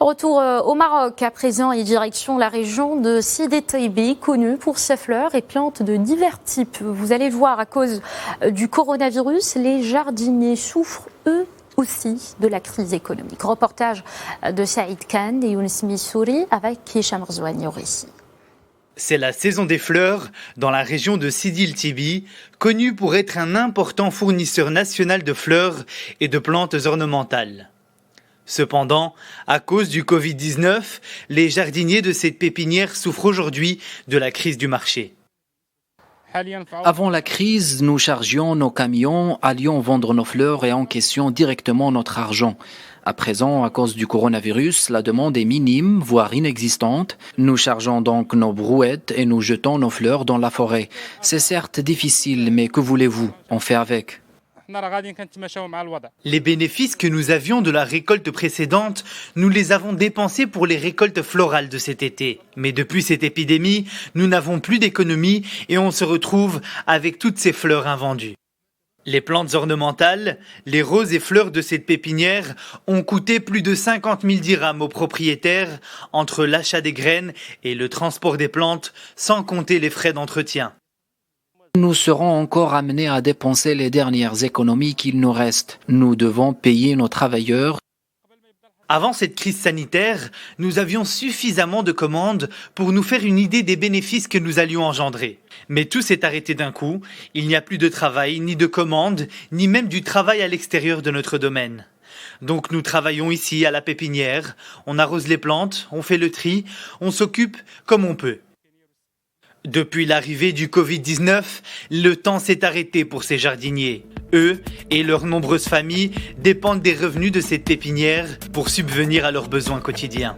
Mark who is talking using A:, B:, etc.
A: Retour au Maroc à présent et direction la région de Sidi Taibi, connue pour ses fleurs et plantes de divers types. Vous allez le voir, à cause du coronavirus, les jardiniers souffrent eux aussi de la crise économique. Reportage de Saïd Khan et Younes Missouri avec Hicham Rzouani au récit.
B: C'est la saison des fleurs dans la région de Sidi Taibi, connue pour être un important fournisseur national de fleurs et de plantes ornementales. Cependant, à cause du Covid-19, les jardiniers de cette pépinière souffrent aujourd'hui de la crise du marché.
C: Avant la crise, nous chargions nos camions, allions vendre nos fleurs et encaissions directement notre argent. À présent, à cause du coronavirus, la demande est minime, voire inexistante. Nous chargeons donc nos brouettes et nous jetons nos fleurs dans la forêt. C'est certes difficile, mais que voulez-vous? On fait avec.
B: Les bénéfices que nous avions de la récolte précédente, nous les avons dépensés pour les récoltes florales de cet été. Mais depuis cette épidémie, nous n'avons plus d'économie et on se retrouve avec toutes ces fleurs invendues. Les plantes ornementales, les roses et fleurs de cette pépinière ont coûté plus de 50 000 dirhams aux propriétaires entre l'achat des graines et le transport des plantes, sans compter les frais d'entretien.
C: Nous serons encore amenés à dépenser les dernières économies qu'il nous reste. Nous devons payer nos travailleurs.
B: Avant cette crise sanitaire, nous avions suffisamment de commandes pour nous faire une idée des bénéfices que nous allions engendrer. Mais tout s'est arrêté d'un coup. Il n'y a plus de travail, ni de commandes, ni même du travail à l'extérieur de notre domaine. Donc nous travaillons ici à la pépinière, on arrose les plantes, on fait le tri, on s'occupe comme on peut. Depuis l'arrivée du Covid-19, le temps s'est arrêté pour ces jardiniers. Eux et leurs nombreuses familles dépendent des revenus de cette pépinière pour subvenir à leurs besoins quotidiens.